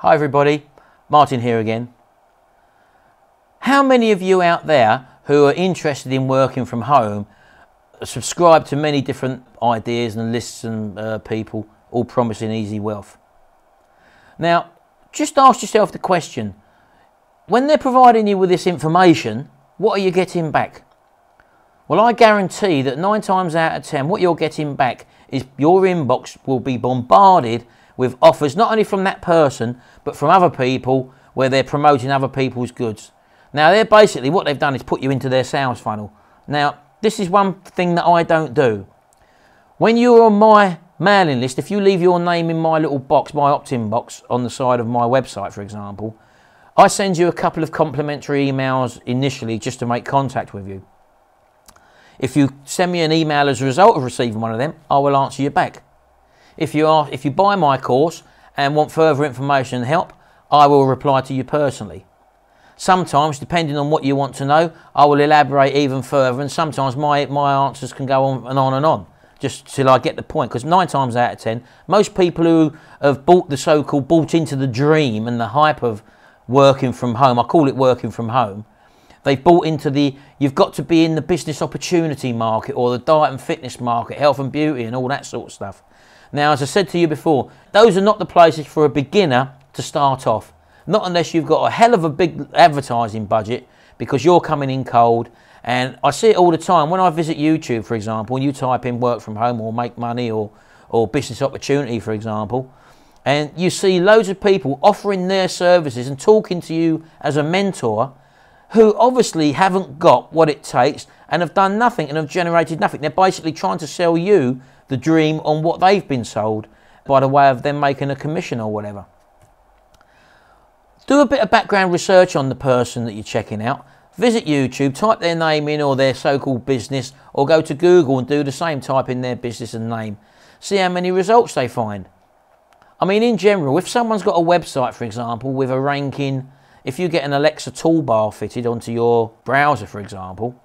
Hi everybody, Martin here again. How many of you out there who are interested in working from home subscribe to many different ideas and lists and people all promising easy wealth? Now, just ask yourself the question, when they're providing you with this information, what are you getting back? Well, I guarantee that 9 times out of 10, what you're getting back is your inbox will be bombarded with offers, not only from that person, but from other people where they're promoting other people's goods. Now, they're basically, what they've done is put you into their sales funnel. Now, this is one thing that I don't do. When you're on my mailing list, if you leave your name in my little box, my opt-in box on the side of my website, for example, I send you a couple of complimentary emails initially just to make contact with you. If you send me an email as a result of receiving one of them, I will answer you back. If you buy my course and want further information and help, I will reply to you personally. Sometimes, depending on what you want to know, I will elaborate even further, and sometimes my answers can go on and on, just till I get the point. Because 9 times out of 10, most people who have bought the so-called bought into the dream and the hype of working from home, I call it working from home, they've bought into the, you've got to be in the business opportunity market or the diet and fitness market, health and beauty and all that sort of stuff. Now, as I said to you before, those are not the places for a beginner to start off. Not unless you've got a hell of a big advertising budget, because you're coming in cold. And I see it all the time. When I visit YouTube, for example, and you type in work from home or make money or business opportunity, for example, and you see loads of people offering their services and talking to you as a mentor who obviously haven't got what it takes and have done nothing and have generated nothing. They're basically trying to sell you the dream on what they've been sold by the way of them making a commission or whatever. Do a bit of background research on the person that you're checking out. Visit YouTube, type their name in or their so-called business, or go to Google and do the same, type in their business and name. See how many results they find. I mean, in general, if someone's got a website, for example, with a ranking, if you get an Alexa toolbar fitted onto your browser, for example,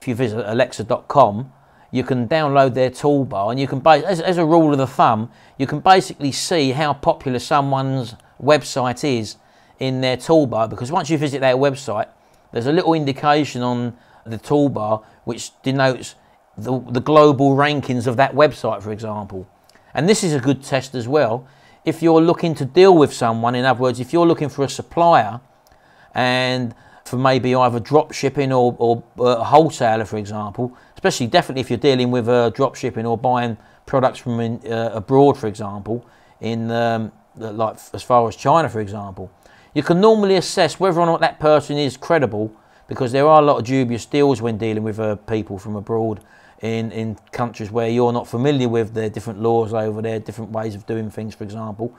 if you visit alexa.com, you can download their toolbar, and you can, as a rule of the thumb, you can basically see how popular someone's website is in their toolbar, because once you visit their website, there's a little indication on the toolbar which denotes the global rankings of that website, for example. And this is a good test as well. If you're looking to deal with someone, in other words, if you're looking for a supplier and for maybe either drop shipping or a wholesaler, for example, especially definitely if you're dealing with drop shipping or buying products from abroad, for example, in like as far as China, for example, you can normally assess whether or not that person is credible, because there are a lot of dubious deals when dealing with people from abroad in countries where you're not familiar with their different laws over there, different ways of doing things, for example.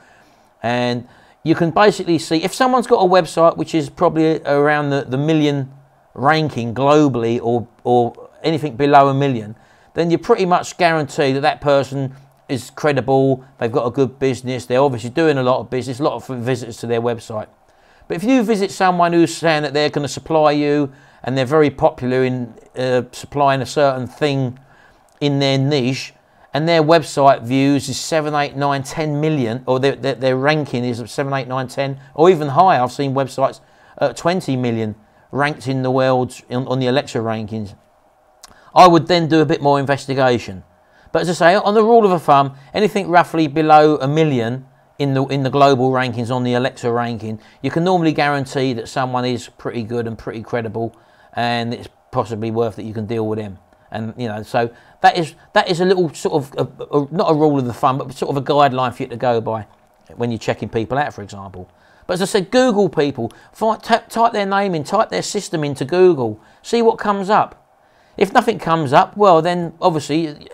And you can basically see if someone's got a website which is probably around the million ranking globally, or anything below a million, then you pretty much guarantee that that person is credible, they've got a good business, they're obviously doing a lot of business, a lot of visitors to their website. But if you visit someone who's saying that they're going to supply you and they're very popular in supplying a certain thing in their niche, and their website views is 7, 8, 9, 10 million, or their ranking is 7, 8, 9, 10, or even higher. I've seen websites at 20 million ranked in the world on the Alexa rankings. I would then do a bit more investigation. But as I say, on the rule of thumb, anything roughly below a million in the global rankings on the Alexa ranking, you can normally guarantee that someone is pretty good and pretty credible, and it's possibly worth that you can deal with them. And you know, so that is a little sort of not a rule of the thumb, but sort of a guideline for you to go by when you're checking people out, for example. But as I said, Google people, type their name in, type their system into Google, see what comes up. If nothing comes up, well then obviously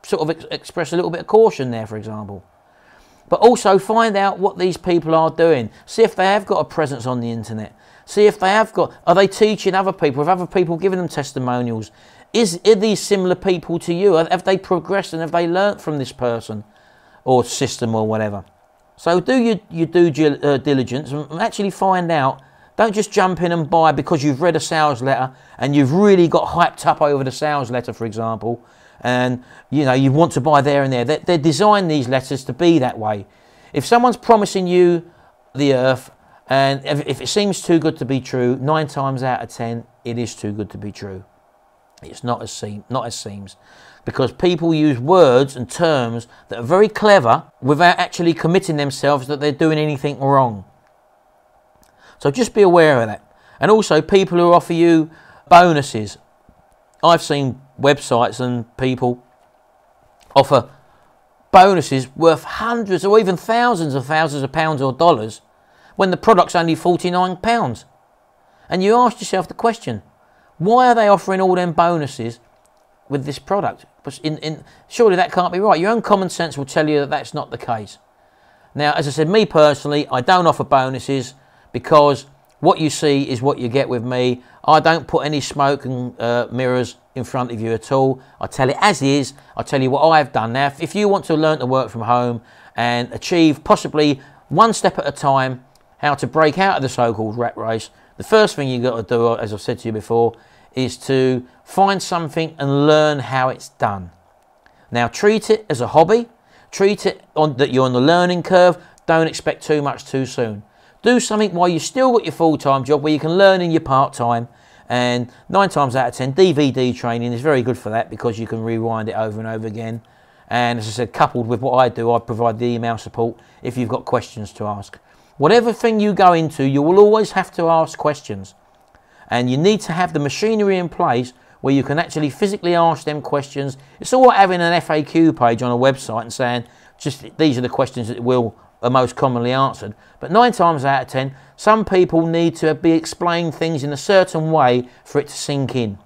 sort of express a little bit of caution there, for example. But also find out what these people are doing. See if they have got a presence on the internet. See if they have got, are they teaching other people? Have other people given them testimonials? Are these similar people to you? Have they progressed and have they learnt from this person or system or whatever? So do your due diligence and actually find out. Don't just jump in and buy because you've read a sales letter and you've really got hyped up over the sales letter, for example, and you know you want to buy there and there. They're designed, these letters, to be that way. If someone's promising you the earth, and if it seems too good to be true, 9 times out of 10, it is too good to be true. It's not as seems. Because people use words and terms that are very clever without actually committing themselves that they're doing anything wrong. So just be aware of that. And also people who offer you bonuses. I've seen websites and people offer bonuses worth hundreds or even thousands of pounds or dollars when the product's only £49. And you ask yourself the question, why are they offering all them bonuses with this product? But surely that can't be right. Your own common sense will tell you that that's not the case. Now, as I said, me personally, I don't offer bonuses because what you see is what you get with me. I don't put any smoke and mirrors in front of you at all. I tell it as is. I tell you what I've done. Now, if you want to learn to work from home and achieve possibly one step at a time how to break out of the so-called rat race, the first thing you've got to do, as I've said to you before, is to find something and learn how it's done. Now, treat it as a hobby. Treat it that you're on the learning curve. Don't expect too much too soon. Do something while you've still got your full-time job where you can learn in your part-time. And 9 times out of 10, DVD training is very good for that because you can rewind it over and over again. And as I said, coupled with what I do, I provide the email support if you've got questions to ask. Whatever thing you go into, you will always have to ask questions. And you need to have the machinery in place where you can actually physically ask them questions. It's all like having an FAQ page on a website and saying, just these are the questions that are most commonly answered. But 9 times out of 10, some people need to be explained things in a certain way for it to sink in.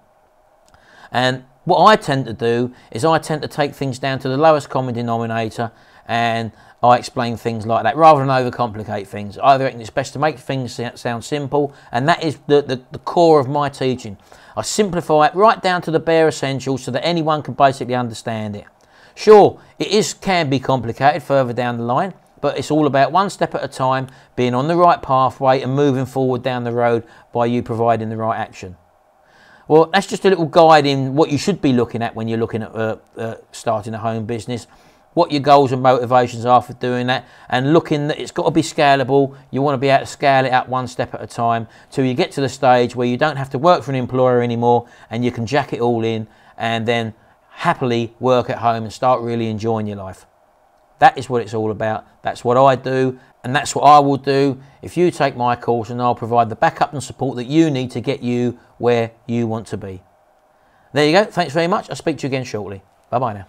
And what I tend to do is I tend to take things down to the lowest common denominator, and I explain things like that rather than overcomplicate things. I reckon it's best to make things sound simple, and that is the core of my teaching. I simplify it right down to the bare essentials so that anyone can basically understand it. Sure, can be complicated further down the line, but it's all about one step at a time, being on the right pathway and moving forward down the road by you providing the right action. Well, that's just a little guide in what you should be looking at when you're looking at starting a home business, what your goals and motivations are for doing that, and looking that it's got to be scalable. You want to be able to scale it up one step at a time till you get to the stage where you don't have to work for an employer anymore and you can jack it all in and then happily work at home and start really enjoying your life. That is what it's all about. That's what I do, and that's what I will do if you take my course, and I'll provide the backup and support that you need to get you where you want to be. There you go. Thanks very much. I'll speak to you again shortly. Bye-bye now.